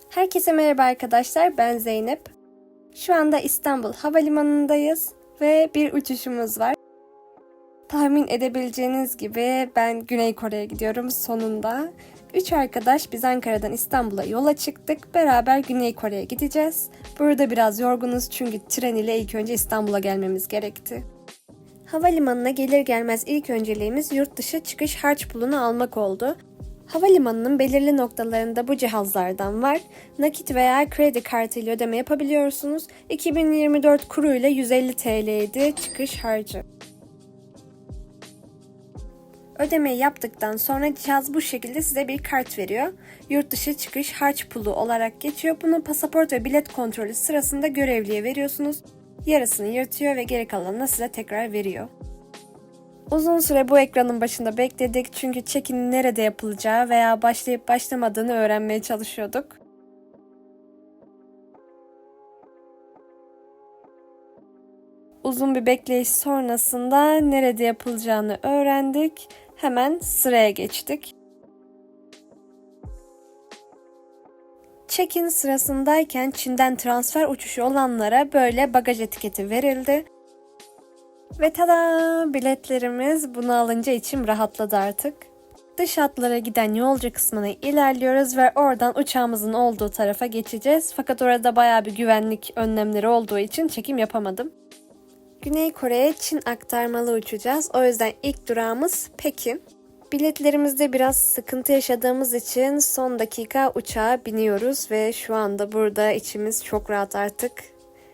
Herkese merhaba arkadaşlar, ben Zeynep. Şu anda İstanbul Havalimanı'ndayız ve bir uçuşumuz var. Tahmin edebileceğiniz gibi ben Güney Kore'ye gidiyorum sonunda. 3 arkadaş biz Ankara'dan İstanbul'a yola çıktık. Beraber Güney Kore'ye gideceğiz. Burada biraz yorgunuz çünkü tren ile ilk önce İstanbul'a gelmemiz gerekti. Havalimanına gelir gelmez ilk önceliğimiz yurt dışı çıkış harç pulunu almak oldu. Havalimanının belirli noktalarında bu cihazlardan var. Nakit veya kredi kartı ile ödeme yapabiliyorsunuz. 2024 kuru ile 150 TL'ydi çıkış harcı. Ödemeyi yaptıktan sonra cihaz bu şekilde size bir kart veriyor. Yurt dışı çıkış harç pulu olarak geçiyor. Bunu pasaport ve bilet kontrolü sırasında görevliye veriyorsunuz. Yarısını yırtıyor ve geri kalanını size tekrar veriyor. Uzun süre bu ekranın başında bekledik çünkü check-in nerede yapılacağı veya başlayıp başlamadığını öğrenmeye çalışıyorduk. Uzun bir bekleyiş sonrasında nerede yapılacağını öğrendik. Hemen sıraya geçtik. Check-in sırasındayken Çin'den transfer uçuşu olanlara böyle bagaj etiketi verildi. Ve tada! Biletlerimiz bunu alınca içim rahatladı artık. Dış hatlara giden yolcu kısmına ilerliyoruz ve oradan uçağımızın olduğu tarafa geçeceğiz. Fakat orada bayağı bir güvenlik önlemleri olduğu için çekim yapamadım. Güney Kore'ye Çin aktarmalı uçacağız. O yüzden ilk durağımız Pekin. Biletlerimizde biraz sıkıntı yaşadığımız için son dakika uçağa biniyoruz ve şu anda burada içimiz çok rahat artık.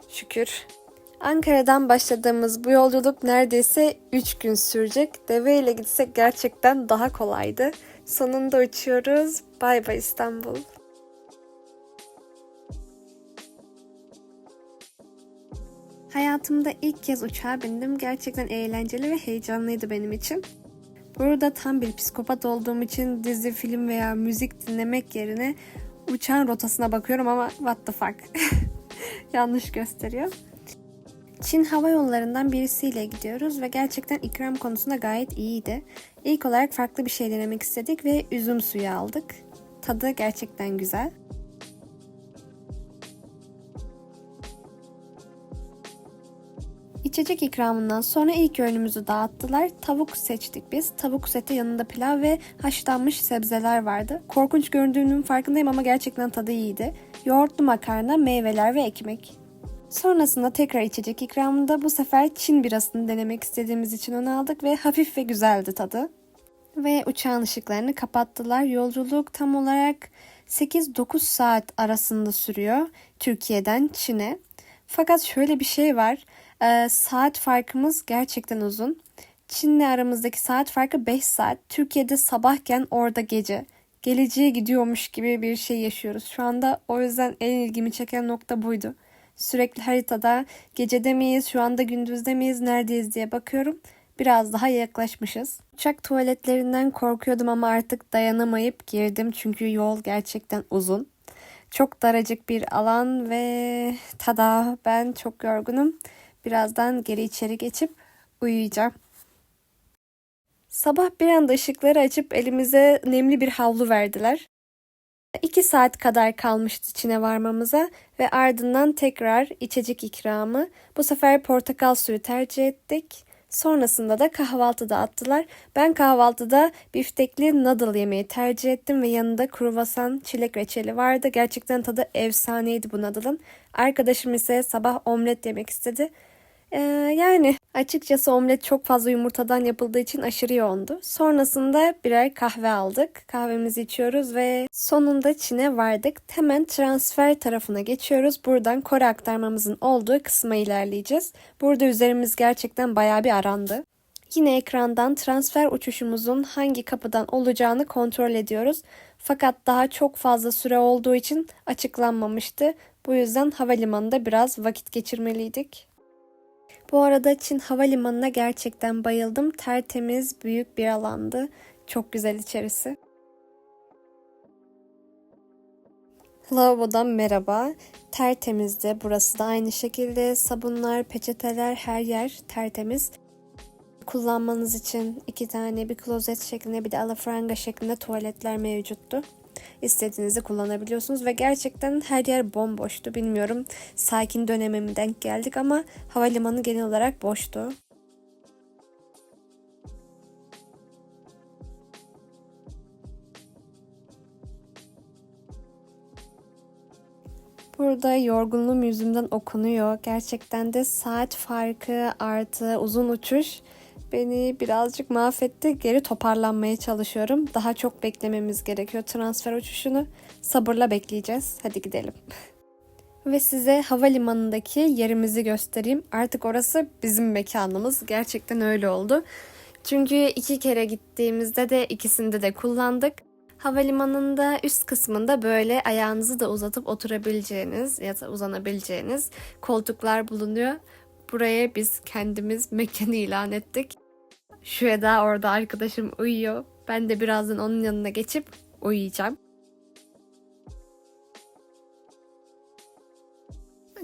Şükür. Ankara'dan başladığımız bu yolculuk neredeyse 3 gün sürecek. Deve ile gitsek gerçekten daha kolaydı. Sonunda uçuyoruz. Bay bay İstanbul. Hayatımda ilk kez uçağa bindim. Gerçekten eğlenceli ve heyecanlıydı benim için. Burada tam bir psikopat olduğum için dizi, film veya müzik dinlemek yerine uçağın rotasına bakıyorum ama what the fuck. Yanlış gösteriyor. Çin Hava Yolları'ndan birisiyle gidiyoruz ve gerçekten ikram konusunda gayet iyiydi. İlk olarak farklı bir şey denemek istedik ve üzüm suyu aldık. Tadı gerçekten güzel. İçecek ikramından sonra ilk öğünümüzü dağıttılar. Tavuk seçtik biz. Tavuk seti yanında pilav ve haşlanmış sebzeler vardı. Korkunç göründüğünün farkındayım ama gerçekten tadı iyiydi. Yoğurtlu makarna, meyveler ve ekmek. Sonrasında tekrar içecek ikramında bu sefer Çin birasını denemek istediğimiz için onu aldık ve hafif ve güzeldi tadı. Ve uçağın ışıklarını kapattılar. Yolculuk tam olarak 8-9 saat arasında sürüyor Türkiye'den Çin'e. Fakat şöyle bir şey var. Saat farkımız gerçekten uzun. Çin'le aramızdaki saat farkı 5 saat. Türkiye'de sabahken orada gece. Geleceğe gidiyormuş gibi bir şey yaşıyoruz şu anda. O yüzden en ilgimi çeken nokta buydu. Sürekli haritada gecede miyiz, şu anda gündüzde miyiz, neredeyiz diye bakıyorum. Biraz daha yaklaşmışız. Uçak tuvaletlerinden korkuyordum ama artık dayanamayıp girdim çünkü yol gerçekten uzun. Çok daracık bir alan ve tada ben çok yorgunum. Birazdan geri içeri geçip uyuyacağım. Sabah bir anda ışıkları açıp elimize nemli bir havlu verdiler. 2 saat kadar kalmıştı Çin'e varmamıza ve ardından tekrar içecek ikramı. Bu sefer portakal suyu tercih ettik. Sonrasında da kahvaltı dağıttılar. Ben kahvaltıda biftekli noodle yemeği tercih ettim ve yanında kruvasan, çilek reçeli vardı. Gerçekten tadı efsaneydi bu noodle'ın. Arkadaşım ise sabah omlet yemek istedi. Yani açıkçası omlet çok fazla yumurtadan yapıldığı için aşırı yoğundu. Sonrasında birer kahve aldık. Kahvemizi içiyoruz ve sonunda Çin'e vardık. Hemen transfer tarafına geçiyoruz. Buradan Kore aktarmamızın olduğu kısma ilerleyeceğiz. Burada üzerimiz gerçekten bayağı bir arandı. Yine ekrandan transfer uçuşumuzun hangi kapıdan olacağını kontrol ediyoruz. Fakat daha çok fazla süre olduğu için açıklanmamıştı. Bu yüzden havalimanında biraz vakit geçirmeliydik. Bu arada Çin Havalimanı'na gerçekten bayıldım. Tertemiz, büyük bir alandı. Çok güzel içerisi. Lavabodan merhaba. Tertemizdi. Burası da aynı şekilde. Sabunlar, peçeteler, her yer tertemiz. Kullanmanız için 2 tane bir klozet şeklinde bir de alafranga şeklinde tuvaletler mevcuttu. istediğinizi kullanabiliyorsunuz ve gerçekten her yer bomboştu. Bilmiyorum, sakin döneme mi denk geldik ama havalimanı genel olarak boştu. Burada yorgunluğum yüzümden okunuyor. Gerçekten de saat farkı artı uzun uçuş beni birazcık mahvetti. Geri toparlanmaya çalışıyorum. Daha çok beklememiz gerekiyor transfer uçuşunu. Sabırla bekleyeceğiz. Hadi gidelim. Ve size havalimanındaki yerimizi göstereyim. Artık orası bizim mekanımız. Gerçekten öyle oldu. Çünkü 2 kere gittiğimizde de ikisinde de kullandık. Havalimanında üst kısmında böyle ayağınızı da uzatıp oturabileceğiniz ya da uzanabileceğiniz koltuklar bulunuyor. Buraya biz kendimiz mekanı ilan ettik. Şu Eda orada arkadaşım uyuyor. Ben de birazdan onun yanına geçip uyuyacağım.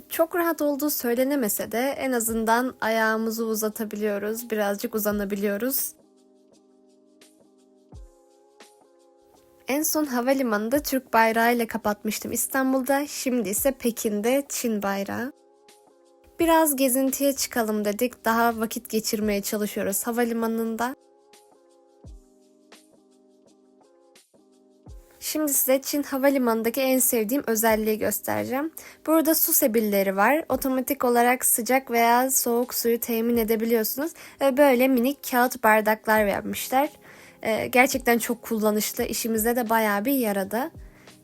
Çok rahat olduğu söylenemese de en azından ayağımızı uzatabiliyoruz, birazcık uzanabiliyoruz. En son havalimanında Türk bayrağı ile kapatmıştım İstanbul'da, şimdi ise Pekin'de Çin bayrağı. Biraz gezintiye çıkalım dedik, daha vakit geçirmeye çalışıyoruz havalimanında. Şimdi size Çin havalimanındaki en sevdiğim özelliği göstereceğim. Burada su sebilleri var. Otomatik olarak sıcak veya soğuk suyu temin edebiliyorsunuz. Böyle minik kağıt bardaklar yapmışlar. Gerçekten çok kullanışlı. İşimize de bayağı bir yaradı.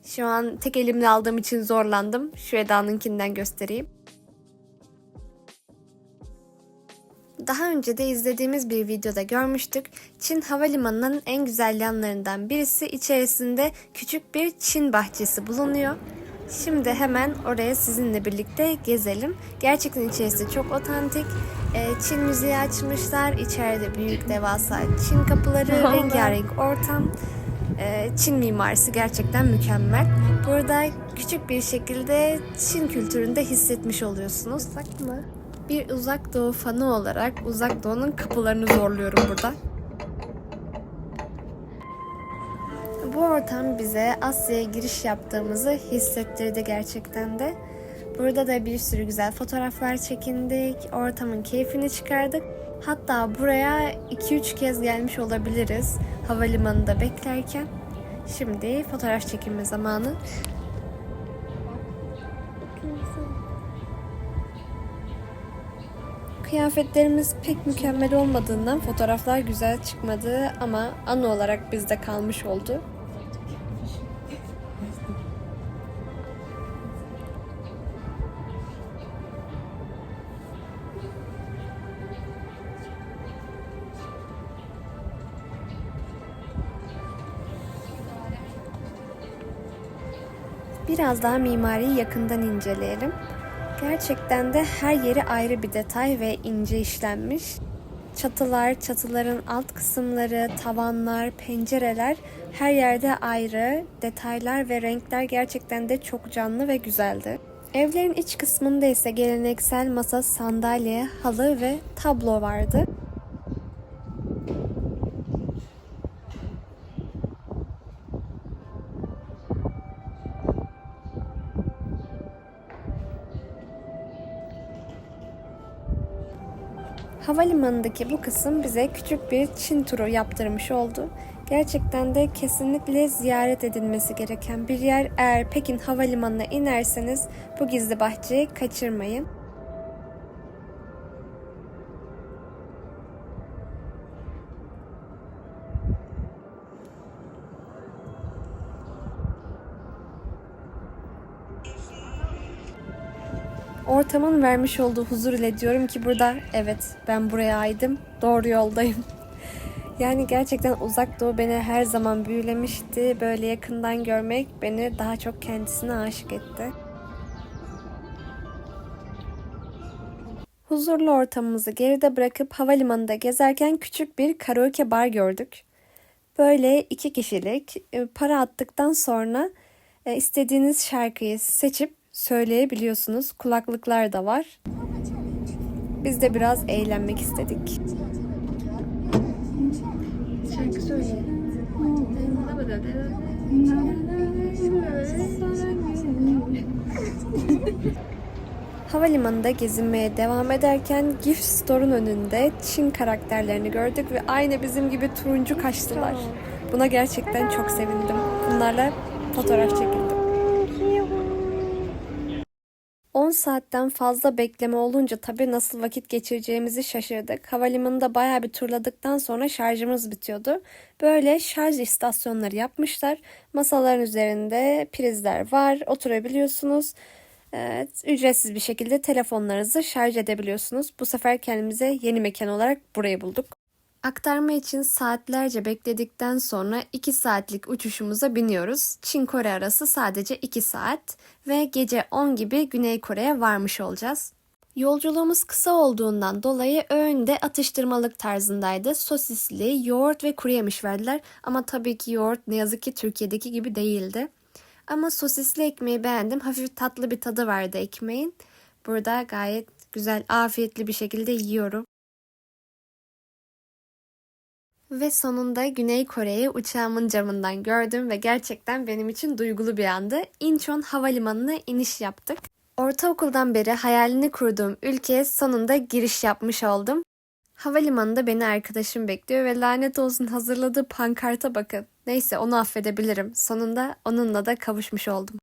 Şu an tek elimle aldığım için zorlandım. Şu Eda'nınkinden göstereyim. Daha önce de izlediğimiz bir videoda görmüştük. Çin havalimanının en güzel yanlarından birisi içerisinde küçük bir Çin bahçesi bulunuyor. Şimdi hemen oraya sizinle birlikte gezelim. Gerçekten içerisi çok otantik. Çin müziği açmışlar. İçeride büyük devasa Çin kapıları, rengarenk ortam. Çin mimarisi gerçekten mükemmel. Burada küçük bir şekilde Çin kültürünü de hissetmiş oluyorsunuz. Saklı. Bir uzak doğu fanı olarak uzak doğunun kapılarını zorluyorum burada. Bu ortam bize Asya'ya giriş yaptığımızı hissettirdi gerçekten de. Burada da bir sürü güzel fotoğraflar çekindik, ortamın keyfini çıkardık. Hatta buraya 2-3 kez gelmiş olabiliriz havalimanında beklerken. Şimdi fotoğraf çekilme zamanı. Kıyafetlerimiz pek mükemmel olmadığından fotoğraflar güzel çıkmadı ama anı olarak bizde kalmış oldu. Biraz daha mimariyi yakından inceleyelim. Gerçekten de her yeri ayrı bir detay ve ince işlenmiş. Çatılar, çatıların alt kısımları, tavanlar, pencereler her yerde ayrı. Detaylar ve renkler gerçekten de çok canlı ve güzeldi. Evlerin iç kısmında ise geleneksel masa, sandalye, halı ve tablo vardı. Havalimanındaki bu kısım bize küçük bir Çin turu yaptırmış oldu. Gerçekten de kesinlikle ziyaret edilmesi gereken bir yer. Eğer Pekin Havalimanı'na inerseniz bu gizli bahçeyi kaçırmayın. Ortamın vermiş olduğu huzur ile diyorum ki burada evet ben buraya aidim, doğru yoldayım. Yani gerçekten Uzak Doğu beni her zaman büyülemişti. Böyle yakından görmek beni daha çok kendisine aşık etti. Huzurlu ortamımızı geride bırakıp havalimanında gezerken küçük bir karaoke bar gördük. Böyle 2 kişilik para attıktan sonra istediğiniz şarkıyı seçip söyleyebiliyorsunuz. Kulaklıklar da var. Biz de biraz eğlenmek istedik. Şarkı söyleyelim. Havalimanında gezinmeye devam ederken Gift Store'un önünde Çin karakterlerini gördük ve aynı bizim gibi turuncu kaşlılar. Buna gerçekten çok sevindim. Bunlarla fotoğraf çekildim. 10 saatten fazla bekleme olunca tabii nasıl vakit geçireceğimizi şaşırdık. Havalimanında bayağı bir turladıktan sonra şarjımız bitiyordu. Böyle şarj istasyonları yapmışlar. Masaların üzerinde prizler var, oturabiliyorsunuz. Evet, ücretsiz bir şekilde telefonlarınızı şarj edebiliyorsunuz. Bu sefer kendimize yeni mekan olarak burayı bulduk. Aktarma için saatlerce bekledikten sonra 2 saatlik uçuşumuza biniyoruz. Çin-Kore arası sadece 2 saat ve gece 10 gibi Güney Kore'ye varmış olacağız. Yolculuğumuz kısa olduğundan dolayı öğünde atıştırmalık tarzındaydı. Sosisli, yoğurt ve kuru yemiş verdiler ama tabii ki yoğurt ne yazık ki Türkiye'deki gibi değildi. Ama sosisli ekmeği beğendim. Hafif tatlı bir tadı vardı ekmeğin. Burada gayet güzel, afiyetli bir şekilde yiyorum. Ve sonunda Güney Kore'yi uçağımın camından gördüm ve gerçekten benim için duygulu bir andı. Incheon Havalimanı'na iniş yaptık. Ortaokuldan beri hayalini kurduğum ülkeye sonunda giriş yapmış oldum. Havalimanında beni arkadaşım bekliyor ve lanet olsun hazırladığı pankarta bakın. Neyse onu affedebilirim. Sonunda onunla da kavuşmuş oldum.